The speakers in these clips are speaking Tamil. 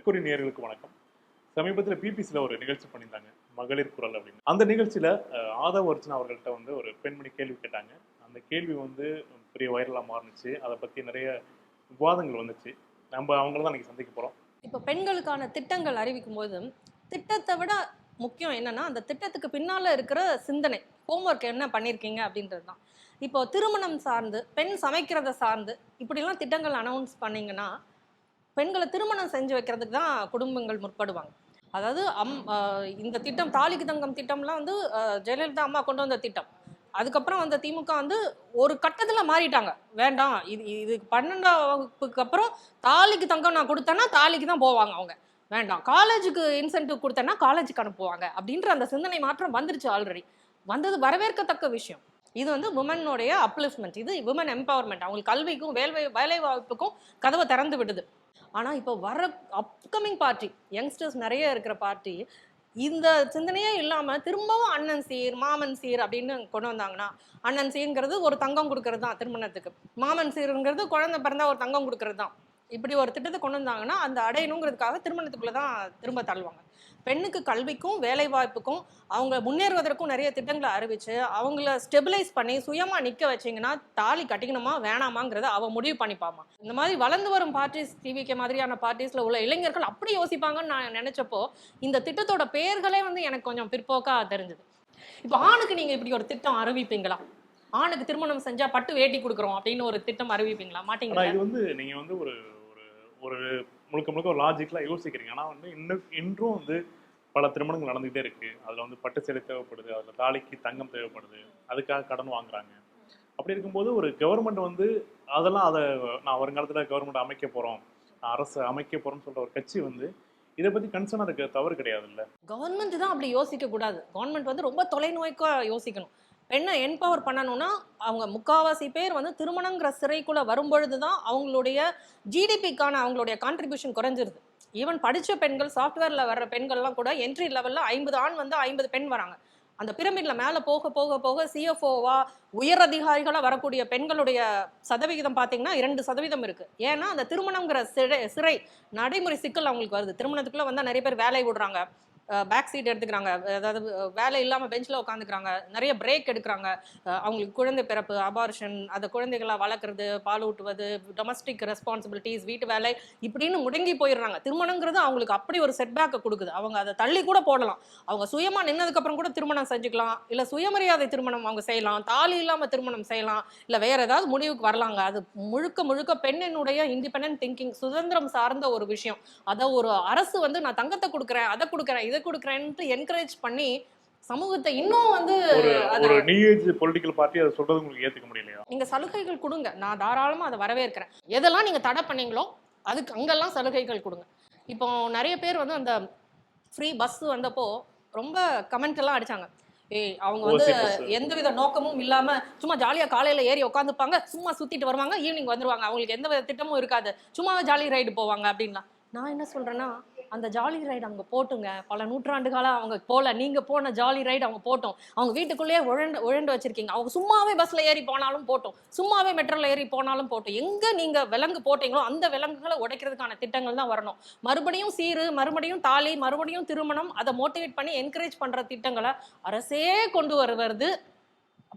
மெர்க்குரி நேயர்களுக்கு வணக்கம். சமீபத்தில் பிபிசியில் ஒரு நிகழ்ச்சி பண்ணியிருந்தாங்க, மகளிர் குரல் அப்படின்னு. அந்த நிகழ்ச்சியில் ஆதவ் அர்ஜுனா அவர்கள்ட்ட வந்து ஒரு பெண்மணி கேள்வி கேட்டாங்க. அந்த கேள்வி வந்து பெரிய வைரலாக மாறுனுச்சு. அதை பற்றி நிறைய விவாதங்கள் வந்துச்சு. நம்ம அவங்கள தான் இன்னைக்கு சந்திக்க போகிறோம். இப்போ பெண்களுக்கான திட்டங்கள் அறிவிக்கும் போது திட்டத்தை விட முக்கியம் என்னன்னா அந்த திட்டத்துக்கு பின்னால இருக்கிற சிந்தனை, ஹோம்ஒர்க் என்ன பண்ணியிருக்கீங்க அப்படின்றது தான். இப்போ திருமணம் சார்ந்து, பெண் சமைக்கிறத சார்ந்து இப்படிலாம் திட்டங்கள் அனௌன்ஸ் பண்ணீங்கன்னா பெண்களை திருமணம் செஞ்சு வைக்கிறதுக்கு தான் குடும்பங்கள் முற்படுவாங்க. அதாவது இந்த திட்டம் தாலிக்கு தங்கம் திட்டம்லாம் வந்து ஜெயலலிதா அம்மா கொண்டு வந்த திட்டம். அதுக்கப்புறம் அந்த திமுக வந்து ஒரு கட்டத்தில் மாறிட்டாங்க. வேண்டாம், இதுக்கு 12ஆம் வகுப்புக்கு அப்புறம் தாலிக்கு தங்கம் நான் கொடுத்தேன்னா தாலிக்கு தான் போவாங்க அவங்க. வேண்டாம், காலேஜுக்கு இன்சென்டிவ் கொடுத்தேன்னா காலேஜுக்கு அனுப்புவாங்க அப்படின்ற அந்த சிந்தனை மாற்றம் வந்துருச்சு. ஆல்ரெடி வந்தது வரவேற்கத்தக்க விஷயம். இது வந்து உமனுடைய அப்லிஃப்ட்மெண்ட், இது உமன் எம்பவர்மெண்ட். அவங்களுக்கு கல்விக்கும் வேலை வாய்ப்புக்கும் கதவை திறந்து விடுது. ஆனால் இப்போ வர அப்கமிங் பார்ட்டி, யங்ஸ்டர்ஸ் நிறைய இருக்கிற பார்ட்டி இந்த சிந்தனையே இல்லாமல் திரும்பவும் அண்ணன் சீர் மாமன் சீர் அப்படின்னு கொண்டு வந்தாங்கன்னா, அண்ணன் சீர்ங்கிறது ஒரு தங்கம் கொடுக்கறது தான் திருமணத்துக்கு, மாமன் சீருங்கிறது குழந்தை பிறந்தா ஒரு தங்கம் கொடுக்கறது தான். இப்படி ஒரு திட்டத்தை கொண்டு வந்தாங்கன்னா அந்த அடையணுங்கிறதுக்காக திருமணத்துக்குள்ளே தான் திரும்ப தள்ளுவாங்க. பெண்ணுக்கு கல்விக்கும் வேலை வாய்ப்புக்கும் அவங்க முன்னேறுவதற்கும் நிறைய திட்டங்களை அறிவிச்சு அவங்கள ஸ்டெபிலைஸ் பண்ணி சுயமா நிற்க வச்சிங்கன்னா தாலி கட்டிக்கணுமா வேணாமாங்கிறத அவ முடிவு பண்ணிப்பாமா. இந்த மாதிரி வளர்ந்து வரும் பார்ட்டிஸ், டிவிகே மாதிரியான பார்ட்டிஸ்ல உள்ள இளைஞர்கள் அப்படி யோசிப்பாங்கன்னு நான் நினைச்சப்போ இந்த திட்டத்தோட பெயர்களே வந்து எனக்கு கொஞ்சம் பிற்போக்கா தெரிஞ்சது. இப்போ ஆணுக்கு நீங்க இப்படி ஒரு திட்டம் அறிவிப்பீங்களா? ஆணுக்கு திருமணம் செஞ்சா பட்டு வேட்டி கொடுக்குறோம் அப்படின்னு ஒரு திட்டம் அறிவிப்பீங்களா? மாட்டீங்களா? இது வந்து நீங்க வந்து ஒரு ஒரு முழுக்க முழுக்க ஒரு லாஜிக்கலாக யோசிக்கிறீங்க. ஆனால் வந்து இன்றும் வந்து பல திருமணங்கள் நடந்துகிட்டே இருக்கு. அதில் வந்து பட்டு சேலை தேவைப்படுது, அதில் தாலிக்கு தங்கம் தேவைப்படுது, அதுக்காக கடன் வாங்குறாங்க. அப்படி இருக்கும்போது ஒரு கவர்மெண்ட் வந்து அதெல்லாம் அதை நான் வருங்காலத்தில் கவர்மெண்ட் அமைக்க போகிறோம், அரசு அமைக்க போகிறோம்னு சொல்கிற ஒரு கட்சி வந்து இதை பற்றி கன்சர்னாக இருக்க தவறு கிடையாது. இல்லை, கவர்மெண்ட் தான் அப்படி யோசிக்க கூடாது. கவர்மெண்ட் வந்து ரொம்ப தொலைநோய்க்கா யோசிக்கணும். பெண்ணை என்பவர் பண்ணணும்னா அவங்க முக்காவாசி பேர் வந்து திருமணங்கிற சிறைக்குள்ள வரும்பொழுது தான் அவங்களுடைய ஜிடிபிக்கான அவங்களுடைய கான்ட்ரிபியூஷன் குறைஞ்சிருது. ஈவன் படித்த பெண்கள், சாஃப்ட்வேரில் வர்ற பெண்கள்லாம் கூட என்ட்ரி லெவலில் 50 ஆண் வந்து 50 பெண் வராங்க. அந்த பிரமிட்ல மேலே போக போக போக சிஎஃப்ஓவா உயர் அதிகாரிகளாக வரக்கூடிய பெண்களுடைய சதவிகிதம் பார்த்தீங்கன்னா 2% இருக்கு. ஏன்னா அந்த திருமணங்கிற சிறை நடைமுறை சிக்கல் அவங்களுக்கு வருது. திருமணத்துக்குள்ள வந்தால் நிறைய பேர் வேலையை விடுறாங்க, பேக் சீட் எடுத்துக்கிறாங்க, அதாவது வேலை இல்லாமல் பெஞ்சில் உட்காந்துக்கிறாங்க, நிறைய பிரேக் எடுக்கிறாங்க. அவங்களுக்கு குழந்தை பிறப்பு, அபார்ஷன், அதை குழந்தைகளை வளர்க்குறது, பால் ஊட்டுவது, டொமஸ்டிக் ரெஸ்பான்சிபிலிட்டிஸ், வீட்டு வேலை இப்படின்னு முடங்கி போயிடுறாங்க. திருமணங்கிறது அவங்களுக்கு அப்படி ஒரு செட்பேக்கை கொடுக்குது. அவங்க அதை தள்ளி கூட போடலாம். அவங்க சுயமாக நின்னதுக்கப்புறம் கூட திருமணம் செஞ்சுக்கலாம், இல்லை சுயமரியாதை திருமணம் அவங்க செய்யலாம், தாலி இல்லாமல் திருமணம் செய்யலாம், இல்லை வேற ஏதாவது முடிவுக்கு வரலாங்க. அது முழுக்க முழுக்க பெண்ணினுடைய இண்டிபெண்டன்ட் திங்கிங், சுதந்திரம் சார்ந்த ஒரு விஷயம். அதை ஒரு அரசு வந்து நான் தங்கத்தை கொடுக்குறேன், அதை கொடுக்குறேன், இதை கொடுக்குறேன்ட்டு என்கரேஜ் பண்ணி சமூகத்தை இன்னும் வந்து ஒரு நியூ ஏஜ் பொலிட்டிக்கல் பார்ட்டி அதை சொல்றது உங்களுக்கு ஏத்துக்க முடியலையா? நீங்க சலுகைகள் கொடுங்க, நான் தாராளமா அதை வரவேற்கிறேன். எதெல்லாம் நீங்க தடை பண்ணீங்களோ அதுக்கு அங்கெல்லாம் சலுகைகள் கொடுங்க. இப்போ நிறைய பேர் வந்து அந்த ஃப்ரீ பஸ் வந்தப்போ ரொம்ப கமெண்ட் எல்லாம் அடிச்சாங்க. அவங்க வந்து எந்தவித நோக்கமும் இல்லாம சும்மா ஜாலியா காலையில ஏறி உட்காந்துப்பாங்க, சும்மா சுத்திட்டு வருவாங்க, ஈவினிங் வந்துருவாங்க, அவங்களுக்கு எந்த திட்டமும் இருக்காது, சும்மா ஜாலி ரைடு போவாங்க அப்படின்னா. நான் என்ன சொல்றேன்னா, அந்த ஜாலி ரைடு அவங்க போட்டுங்க, பல நூற்றாண்டுகாலம் அவங்க போல, நீங்க போன ஜாலி ரைடு அவங்க போட்டோம். அவங்க வீட்டுக்குள்ளேயே உழண்டு வச்சிருக்கீங்க, அவங்க சும்மாவே பஸ்ல ஏறி போனாலும் போட்டோம், சும்மாவே மெட்ரோல ஏறி போனாலும் போட்டோம். எங்க நீங்க விலங்கு போட்டீங்களோ அந்த விலங்குகளை உடைக்கிறதுக்கான திட்டங்கள் தான் வரணும். மறுபடியும் சீரு, மறுபடியும் தாலி, மறுபடியும் திருமணம், அதை மோட்டிவேட் பண்ணி என்கரேஜ் பண்ற திட்டங்களை அரசே கொண்டு வருவது.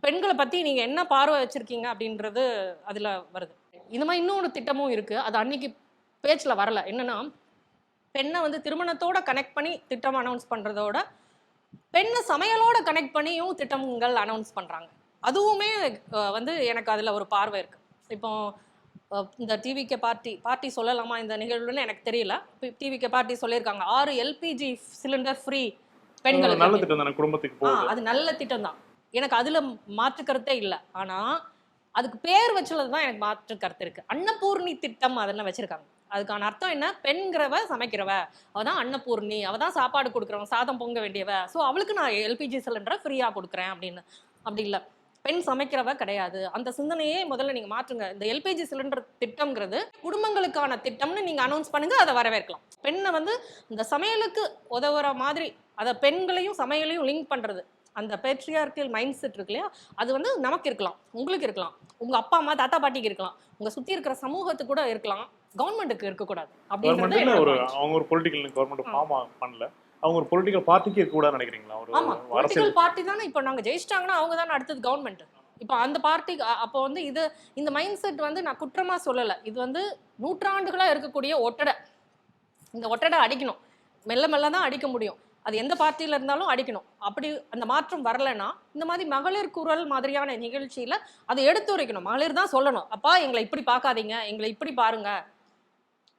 பெண்களை பத்தி நீங்க என்ன பார்வை வச்சிருக்கீங்க அப்படின்றது அதுல வருது. இந்த மாதிரி இன்னொரு திட்டமும் இருக்கு, அது அன்னைக்கு பேச்சில் வரல. என்னன்னா, பெண்ணை வந்து திருமணத்தோட கனெக்ட் பண்ணி திட்டம் அனௌன்ஸ் பண்றதோட பெண்ணை சமையலோட கனெக்ட் பண்ணியும் திட்டங்கள் அனௌன்ஸ் பண்றாங்க. அதுவுமே வந்து எனக்கு அதுல ஒரு பார்வை இருக்கு. இப்போ இந்த டிவிகே பார்ட்டி சொல்லலாமா இந்த நிகழ்வுன்னு எனக்கு தெரியல. டிவிகே பார்ட்டி சொல்லியிருக்காங்க 6 எல்பிஜி சிலிண்டர் ஃப்ரீ பெண்களுக்கு. நல்ல திட்டம் தானே, குடும்பத்துக்கு போகுது. அது நல்ல திட்டம் தான், எனக்கு அதுல மாற்று கருத்தே இல்லை. ஆனா அதுக்கு பேர் வச்சுள்ளது தான் எனக்கு மாற்று கருத்து இருக்கு. அன்னபூர்ணி திட்டம் அதெல்லாம் வச்சிருக்காங்க. அதுக்கான அர்த்தம் என்ன? பெண்கிறவ சமைக்கிறவ, அவதான் அன்னபூர்ணி, அவதான் சாப்பாடு கொடுக்குறவங்க, சாதம் பொங்க வேண்டியவ, ஸோ அவளுக்கு நான் எல்பிஜி சிலிண்டரை ஃப்ரீயா கொடுக்குறேன் அப்படின்னு. அப்படி இல்லை, பெண் சமைக்கிறவ கிடையாது. அந்த சிந்தனையே முதல்ல நீங்க மாற்றுங்க. இந்த எல்பிஜி சிலிண்டர் திட்டம்ங்கிறது குடும்பங்களுக்கான திட்டம்னு நீங்க அனௌன்ஸ் பண்ணுங்க, அதை வரவேற்கலாம். பெண்ணை வந்து இந்த சமையலுக்கு உதவுற மாதிரி, அதை பெண்களையும் சமையலையும் லிங்க் பண்றது, அந்த பேட்ரியார்கல் மைண்ட் செட் இருக்கு இல்லையா, அது வந்து நமக்கு இருக்கலாம், உங்களுக்கு இருக்கலாம். உங்க அப்பா அம்மா தாத்தா பாட்டிக்கு இருக்கலாம், உங்க சுத்தி இருக்கிற சமூகத்துக்கு கூட இருக்கலாம், கவர்மெண்ட்டுக்கு இருக்கக்கூடாது அப்படின்றது கவர்மெண்ட்ல என்னோட ஒரு point. அவங்க ஒரு பொலிட்டிக்கல் கவர்மெண்ட் ஃபார்ம் பண்ணல, அவங்க ஒரு பொலிட்டிக்கல் பார்ட்டிக்கு இருக்கக்கூடாதுன்னு நினைக்கிறீங்களா? ஒரு ஆமா, அரசியல் பொலிட்டிக்கல் பார்ட்டி தானே இப்போ நாங்க ஜெயிச்சிட்டாங்கன்னா அவங்க தானே அடுத்தது கவர்மெண்ட். இப்போ அந்த பார்ட்டிக்கு அப்போ வந்து இது இந்த மைண்ட் செட் வந்து நான் குற்றமா சொல்லல, இது வந்து நூற்றாண்டுகளா இருக்கக்கூடிய ஒட்டடை. இந்த ஒட்டடை அடிக்கணும், மெல்ல மெல்ல தான் அடிக்க முடியும், அது எந்த பார்ட்டியில இருந்தாலும் அடிக்கணும். அப்படி அந்த மாற்றம் வரலைன்னா இந்த மாதிரி மகளிர் குரல் மாதிரியான நிகழ்ச்சியில அதை எடுத்துரைக்கணும். மகளிர் தான் சொல்லணும், அப்பா எங்களை இப்படி பார்க்காதீங்க, எங்களை இப்படி பாருங்க.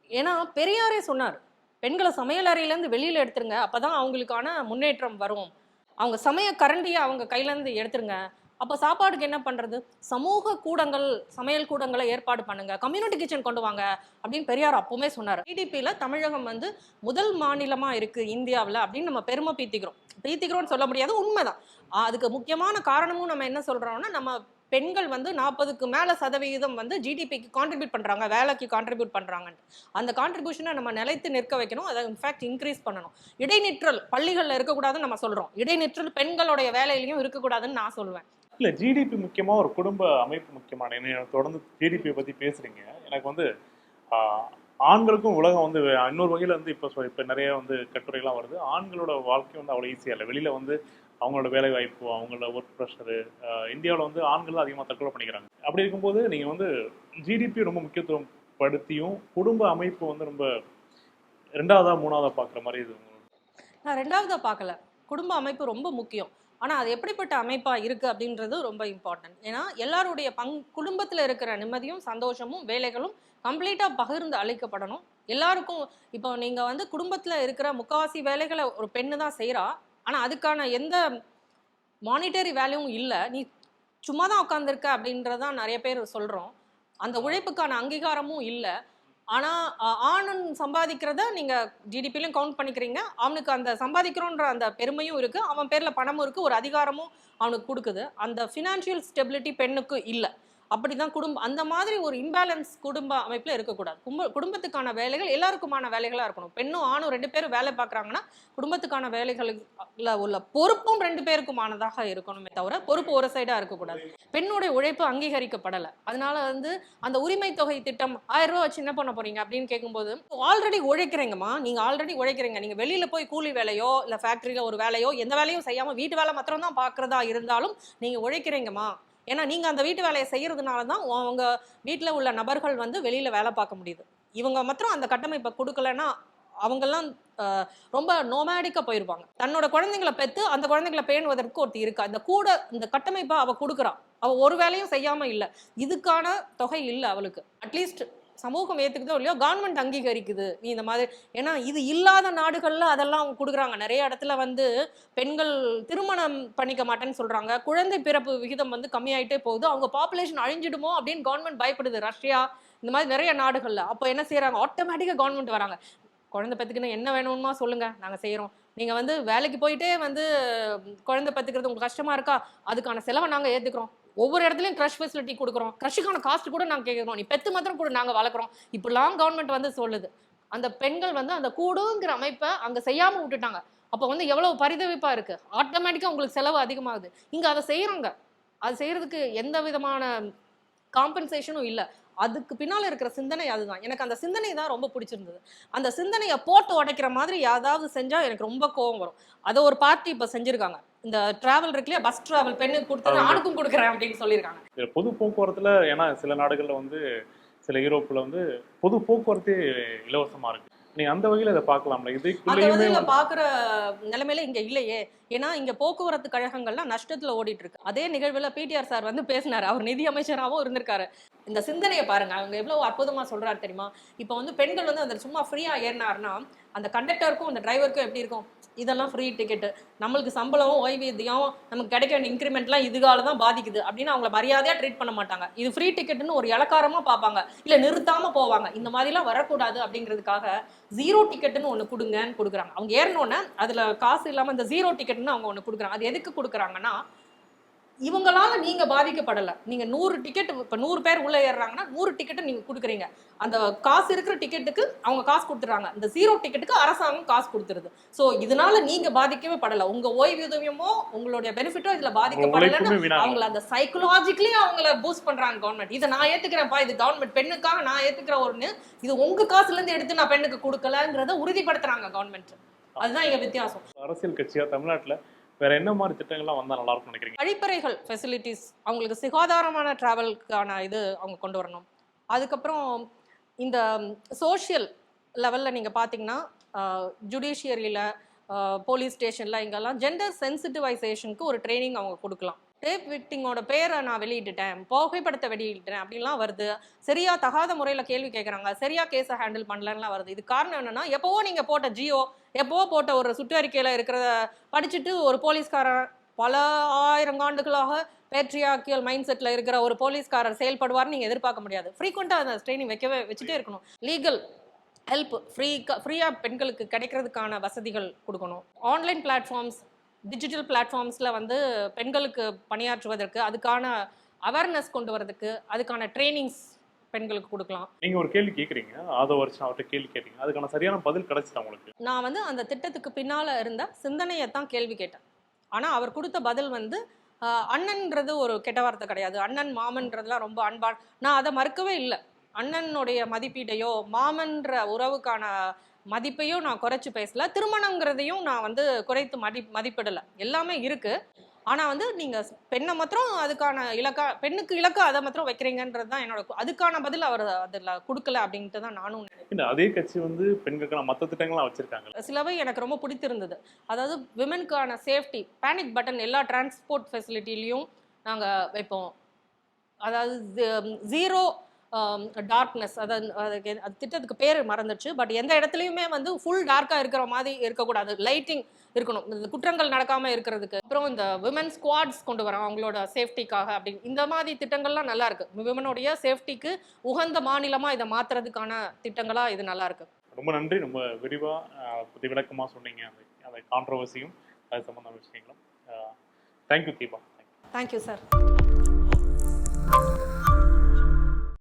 ஏன்னா பெரியாரே சொன்னார், பெண்களை சமையல் அறையிலேருந்து வெளியில எடுத்துருங்க, அப்பதான் அவங்களுக்கான முன்னேற்றம் வரும். அவங்க சமய கரண்டியை அவங்க கையிலேருந்து எடுத்துருங்க, அப்போ சாப்பாடுக்கு என்ன பண்றது? சமூக கூடங்கள், சமையல் கூடங்களை ஏற்பாடு பண்ணுங்க, கம்யூனிட்டி கிச்சன் கொண்டு வாங்க அப்படின்னு பெரியார் அப்பவுமே சொன்னார். ஜிடிபியில தமிழகம் வந்து முதல் மாநிலமா இருக்கு இந்தியாவில் அப்படின்னு நம்ம பெருமை பீத்திக்கிறோம்னு சொல்ல முடியாது, உண்மைதான். அதுக்கு முக்கியமான காரணமும் நம்ம என்ன சொல்றோம்னா, நம்ம பெண்கள் வந்து 40க்கு மேல சதவிகிதம் வந்து ஜிடிபிக்கு கான்ட்ரிபியூட் பண்றாங்க, வேலைக்கு கான்ட்ரிபியூட் பண்றாங்க. அந்த கான்ட்ரிபியூஷனை நம்ம நிலைத்து நிற்க வைக்கணும், அதை இன்ஃபேக்ட் இன்க்ரீஸ் பண்ணணும். இடைநிற்றல் பள்ளிகளில் இருக்கக்கூடாதுன்னு நம்ம சொல்றோம், இடைநிற்றல் பெண்களுடைய வேலையிலையும் இருக்கக்கூடாதுன்னு நான் சொல்லுவேன். இல்ல ஜிடிபி முக்கியமா, ஒரு குடும்ப அமைப்பு முக்கியமான, என்ன தொடர்ந்து ஜிடிபியை பத்தி பேசுறீங்க. எனக்கு வந்து ஆண்களுக்கும் உலகம் வந்து இன்னொரு வகையில வந்து இப்போ நிறைய வந்து கட்டுரைகள்லாம் வருது, ஆண்களோட வாழ்க்கை வந்து அவ்வளோ ஈஸியாக இல்லை. வெளியில வந்து அவங்களோட வேலை வாய்ப்பு, அவங்களோட ஒர்க் ப்ரெஷரு, இந்தியாவில் வந்து ஆண்கள் அதிகமாக தற்கொலை பண்ணிக்கிறாங்க. அப்படி இருக்கும்போது நீங்கள் வந்து ஜிடிபி ரொம்ப முக்கியத்துவம் படுத்தியும் குடும்ப அமைப்பு வந்து ரொம்ப ரெண்டாவதா மூணாவதா பார்க்குற மாதிரி இது. நான் ரெண்டாவதா பார்க்கல, குடும்ப அமைப்பு ரொம்ப முக்கியம். ஆனால் அது எப்படிப்பட்ட அமைப்பாக இருக்குது அப்படின்றது ரொம்ப இம்பார்ட்டன்ட். ஏன்னா எல்லாருடைய குடும்பத்தில் இருக்கிற நிம்மதியும் சந்தோஷமும் வேலைகளும் கம்ப்ளீட்டாக பகிர்ந்து அளிக்கப்படணும் எல்லாருக்கும். இப்போ நீங்கள் வந்து குடும்பத்தில் இருக்கிற முக்காவாசி வேலைகளை ஒரு பெண்ணு தான் செய்கிறா, ஆனால் அதுக்கான எந்த மானிட்டரி வேல்யூவும் இல்லை, நீ சும்மா தான் உட்காந்துருக்க அப்படின்றதான் நிறைய பேர் சொல்கிறோம். அந்த உழைப்புக்கான அங்கீகாரமும் இல்லை. ஆனால் ஆணன் சம்பாதிக்கிறத நீங்கள் ஜிடிபிலையும் கவுண்ட் பண்ணிக்கிறீங்க, அவனுக்கு அந்த சம்பாதிக்கிறோன்ற அந்த பெருமையும் இருக்குது, அவன் பேரில் பணமும் இருக்குது, ஒரு அதிகாரமும் அவனுக்கு கொடுக்குது. அந்த ஃபினான்ஷியல் ஸ்டெபிலிட்டி பெண்ணுக்கு இல்லை. அப்படிதான் அந்த மாதிரி ஒரு இம்பேலன்ஸ் குடும்ப அமைப்பில் இருக்கக்கூடாது. குடும்பத்துக்கான வேலைகள் எல்லாருக்குமான வேலைகளாக இருக்கணும். பெண்ணும் ஆணும் 2 பேரும் வேலை பார்க்குறாங்கன்னா குடும்பத்துக்கான வேலைகளில் உள்ள பொறுப்பும் 2 பேருக்குமானதாக இருக்கணுமே தவிர பொறுப்பு ஒரு சைடாக இருக்கக்கூடாது. பெண்ணுடைய உழைப்பு அங்கீகரிக்கப்படலை. அதனால வந்து அந்த உரிமை தொகை திட்டம் 1000 ரூபா வச்சு என்ன பண்ண போறீங்க அப்படின்னு கேட்கும்போது, ஆல்ரெடி உழைக்கிறீங்கம்மா, நீங்கள் ஆல்ரெடி உழைக்கிறீங்க, நீங்கள் வெளியில் போய் கூலி வேலையோ இல்லை ஃபேக்ட்ரியில் ஒரு வேலையோ எந்த வேலையும் செய்யாமல் வீட்டு வேலை மாத்திரம் தான் பார்க்குறதா இருந்தாலும் நீங்கள் உழைக்கிறீங்கம்மா. ஏன்னா நீங்கள் அந்த வீட்டு வேலையை செய்கிறதுனால தான் அவங்க வீட்டில் உள்ள நபர்கள் வந்து வெளியில் வேலை பார்க்க முடியுது. இவங்க மாத்திரம் அந்த கட்டமைப்பை கொடுக்கலன்னா அவங்கெல்லாம் ரொம்ப நோமேடிக்காக போயிடுவாங்க. தன்னோட குழந்தைங்களை பெற்று அந்த குழந்தைங்களை பேணுவதற்கு ஒருத்தி இருக்கா, இந்த கட்டமைப்பை அவள் கொடுக்குறான், அவள் ஒரு வேலையும் செய்யாமல் இல்லை, இதுக்கான தொகை இல்லை அவளுக்கு. அட்லீஸ்ட் சமூகம் ஏற்றுக்குதோ இல்லையோ கவர்மெண்ட் அங்கீகரிக்குது நீ இந்த மாதிரி. ஏன்னா இது இல்லாத நாடுகளில் அதெல்லாம் அவங்க கொடுக்குறாங்க. நிறைய இடத்துல வந்து பெண்கள் திருமணம் பண்ணிக்க மாட்டேன்னு சொல்கிறாங்க, குழந்தை பிறப்பு விகிதம் வந்து கம்மியாயிட்டே போகுது, அவங்க பாப்புலேஷன் அழிஞ்சிடுமோ அப்படின்னு கவர்மெண்ட் பயப்படுது. ரஷ்யா இந்த மாதிரி நிறைய நாடுகளில் அப்போ என்ன செய்கிறாங்க, ஆட்டோமேட்டிக்காக கவர்மெண்ட் வராங்க, குழந்தை பெற்றுக்குன்னு என்ன வேணுமா சொல்லுங்கள் நாங்கள் செய்கிறோம், நீங்கள் வந்து வேலைக்கு போயிட்டே வந்து குழந்தை பெற்றுக்கிறது உங்களுக்கு கஷ்டமாக இருக்கா, அதுக்கான செலவை நாங்கள் ஏற்றுக்கிறோம், ஒவ்வொரு இடத்துலையும் க்ரஷ் ஃபெசிலிட்டி கொடுக்குறோம், க்ரஷுக்கான காஸ்ட் கூட நாங்கள் கேட்குறோம், நீ பெற்று மாத்திரம் கூட நாங்கள் வளர்க்குறோம், இப்படிலாம் கவர்மெண்ட் வந்து சொல்லுது. அந்த பெண்கள் வந்து அந்த கூடுங்கிற அமைப்பை அங்கே செய்யாமல் விட்டுட்டாங்க. அப்போ வந்து எவ்வளோ பரிதவிப்பாக இருக்குது, ஆட்டோமேட்டிக்காக உங்களுக்கு செலவு அதிகமாகுது. இங்கே அதை செய்கிறோங்க, அது செய்கிறதுக்கு எந்த விதமான காம்பன்சேஷனும் இல்லை. அதுக்கு பின்னால் இருக்கிற சிந்தனை அதுதான். எனக்கு அந்த சிந்தனை தான் ரொம்ப பிடிச்சிருந்தது. அந்த சிந்தனையை போட்டு உடைக்கிற மாதிரி ஏதாவது செஞ்சால் எனக்கு ரொம்ப கோவம் வரும். அதை ஒரு பார்ட்டி இப்போ செஞ்சுருக்காங்க. இந்த டிராவல் இருக்குல்லையா, பஸ் டிராவல் பெண்ணுக்கு கொடுத்தது ஆணுக்கும் கொடுக்குறேன் அப்படின்னு சொல்லியிருக்காங்க. பொது போக்குவரத்தில், ஏன்னா சில நாடுகளில் வந்து சில யூரோப்பில் வந்து பொது போக்குவரத்தே இலவசமாக இருக்கு. நீங்க அந்த வகையில இதை பார்க்கலாம்ல, இதுக்குள்ளேயுமே பார்க்குற நிலைமையில இங்க இல்லையே. ஏன்னா இங்க போக்குவரத்து கழகங்கள்லாம் நஷ்டத்துல ஓடிட்டு இருக்கு. அதே நிகழ்வுல பிடிஆர் சார் வந்து பேசினாரு, அவர் நிதி அமைச்சராகவும் இருந்திருக்காரு. இந்த சிந்தனையை பாருங்க, அவங்க எவ்வளவு அற்புதமா சொல்றாரு தெரியுமா. இப்போ வந்து பெண்கள் வந்து அந்த சும்மா ஃப்ரீயா ஏறினாருன்னா அந்த கண்டக்டருக்கும் அந்த டிரைவருக்கும் எப்படி இருக்கும், இதெல்லாம் ஃப்ரீ டிக்கெட்டு, நம்மளுக்கு சம்பளம் ஓய்வூதியம் நமக்கு கிடைக்க வேண்டிய இன்க்ரிமெண்ட்லாம் இதுகால தான் பாதிக்குது அப்படின்னு அவங்கள மரியாதையாக ட்ரீட் பண்ண மாட்டாங்க. இது ஃப்ரீ டிக்கெட்டுன்னு ஒரு இலக்காரமாக பார்ப்பாங்க, இல்லை நிறுத்தாமல் போவாங்க. இந்த மாதிரிலாம் வரக்கூடாது அப்படிங்கிறதுக்காக 0 டிக்கெட்டுன்னு ஒன்று கொடுங்கன்னு கொடுக்குறாங்க. அவங்க ஏறினோன்னே அதில் காசு இல்லாமல் இந்த 0 டிக்கெட்னு அவங்க ஒன்று கொடுக்குறாங்க. அது எதுக்கு கொடுக்குறாங்கன்னா, இவங்களால நீங்க பாதிக்கப்படலை. நீங்க 100 டிக்கெட், இப்போ 100 பேர் உள்ள ஏறுறாங்கன்னா 100 டிக்கெட்டை நீங்க கொடுக்குறீங்க. அந்த காசு இருக்கிற டிக்கெட்டுக்கு அவங்க காசு கொடுத்துறாங்க, இந்த 0 டிக்கெட்டுக்கு அரசாங்கம் காசு கொடுத்துருது. ஸோ இதனால நீங்க பாதிக்கவே படலை. உங்க ஓய்வூதியமோ உங்களுடைய பெனிஃபிட்டோ இதுல பாதிக்கப்படலைன்னு அவங்கள அந்த சைக்கலாஜிக்கலி அவங்கள பூஸ்ட் பண்றாங்க கவர்மெண்ட். இதை நான் ஏத்துக்கிறேன்ப்பா, இது கவர்மெண்ட் பெண்ணுக்காக நான் ஏத்துக்கிற ஒண்ணு, இது உங்க காசுல இருந்து எடுத்து நான் பெண்ணுக்கு கொடுக்கலங்கிறத உறுதிப்படுத்துறாங்க கவர்மெண்ட். அதுதான் இங்க வித்தியாசம். அரசியல் கட்சியா தமிழ்நாட்டுல வேற என்ன மாதிரி திட்டங்கள்லாம் வந்தா நல்லா இருக்கும்னு நினைக்கிறீங்க? கழிப்பறைகள் ஃபெசிலிட்டிஸ், அவங்களுக்கு சுகாதாரமான டிராவலுக்கான இது அவங்க கொண்டு வரணும். அதுக்கப்புறம் இந்த சோஷியல் லெவலில் நீங்கள் பார்த்தீங்கன்னா ஜுடிஷியரியில், போலீஸ் ஸ்டேஷனில் இங்கெல்லாம் ஜெண்டர் சென்சிட்டிவைசேஷனுக்கு ஒரு ட்ரைனிங் அவங்க கொடுக்கலாம். ரேப் விக்டிங்கோட பேரை நான் வெளியிட்டுட்டேன், புகைப்படத்தை வெளியிட்டேன் அப்படின்லாம் வருது. சரியா தகாத முறையில் கேள்வி கேட்குறாங்க, சரியா கேஸை ஹேண்டில் பண்ணலன்னா வருது. இது காரணம் என்னன்னா, எப்போவோ நீங்கள் போட்ட ஜியோ, எப்போவோ போட்ட ஒரு சுற்றறிக்கையில் இருக்கிறத படிச்சுட்டு ஒரு போலீஸ்காரர் பல ஆயிரம் ஆண்டுகளாக பேட்ரியார்க்கியல் மைண்ட் செட்டில் இருக்கிற ஒரு போலீஸ்காரர் செயல்படுவார்னு நீங்கள் எதிர்பார்க்க முடியாது. ஃப்ரீக்வெண்ட்டாக அந்த ட்ரைனிங் வச்சுட்டே இருக்கணும். லீகல் ஹெல்ப் ஃப்ரீயாக பெண்களுக்கு கிடைக்கிறதுக்கான வசதிகள் கொடுக்கணும். ஆன்லைன் பிளாட்ஃபார்ம்ஸ், டிஜிட்டல் பிளாட்ஃபார்ம்ஸில் வந்து பெண்களுக்கு பணியாற்றுவதற்கு, அதுக்கான அவேர்னஸ் கொண்டு வரதுக்கு அதுக்கான ட்ரைனிங்ஸ் பெண்களுக்கு கொடுக்கலாம். நீங்க ஒரு கேள்வி கேட்குறீங்க, அதை வருஷம் அவர்கிட்ட கேள்வி கேட்டீங்க, அதுக்கான சரியான பதில் கிடைச்சிட்டா உங்களுக்கு? நான் வந்து அந்த திட்டத்துக்கு பின்னால் இருந்த சிந்தனையை தான் கேள்வி கேட்டேன். ஆனால் அவர் கொடுத்த பதில் வந்து அண்ணன்ன்றது ஒரு கெட்ட வார்த்தை கிடையாது, அண்ணன் மாமன்றதுலாம் ரொம்ப அன்பா, நான் அதை மறுக்கவே இல்லை. அண்ணனுடைய மதிப்பீடையோ மாமன்ற உறவுக்கான மதிப்பையும் நான் குறைச்சி பேசல, திருமணங்கிறதையும் நான் வந்து குறைத்து மதிப்பிடலை. எல்லாமே இருக்கு. ஆனால் வந்து நீங்கள் பெண்ணை மாத்திரம் அதுக்கான பெண்ணுக்கு இலக்கா அதை மாத்திரம் வைக்கிறீங்கன்றது தான் என்னோட, அதுக்கான பதில் அவர் அதில் கொடுக்கல அப்படின்ட்டு தான் நானும் நினைக்கிறேன். அதே கட்சி வந்து பெண்களுக்கான மற்ற திட்டங்கள்லாம் வச்சிருக்காங்க. சிலவை எனக்கு ரொம்ப பிடித்திருந்தது. அதாவது விமெனுக்கான சேஃப்டி, பேனிக் பட்டன் எல்லா டிரான்ஸ்போர்ட் ஃபெசிலிட்டிலையும் நாங்கள் வைப்போம். அதாவது 0 டார்க்னஸ், அதாவது அது திட்டத்துக்கு பேர் மறந்துச்சு. பட் எந்த இடத்துலையுமே வந்து ஃபுல் டார்க்காக இருக்கிற மாதிரி இருக்கக்கூடாது, லைட்டிங் இருக்கணும், இந்த குற்றங்கள் நடக்காமல் இருக்கிறதுக்கு. அப்புறம் இந்த விமன் ஸ்குவாட்ஸ் கொண்டு வரோம் அவங்களோட சேஃப்டிக்காக அப்படின்னு. இந்த மாதிரி திட்டங்கள்லாம் நல்லா இருக்கு. விமனுடைய சேஃப்டிக்கு உகந்த மாநிலமாக இதை மாற்றுறதுக்கான திட்டங்களாக இது நல்லா இருக்கு. ரொம்ப நன்றி. ரொம்ப விரிவாக புதி விளக்கமாக சொன்னீங்க அந்த கான்ட்ரவர்சியும் அது சம்பந்தமான விஷயங்களும். தேங்க்யூ தீபா. Thank you sir.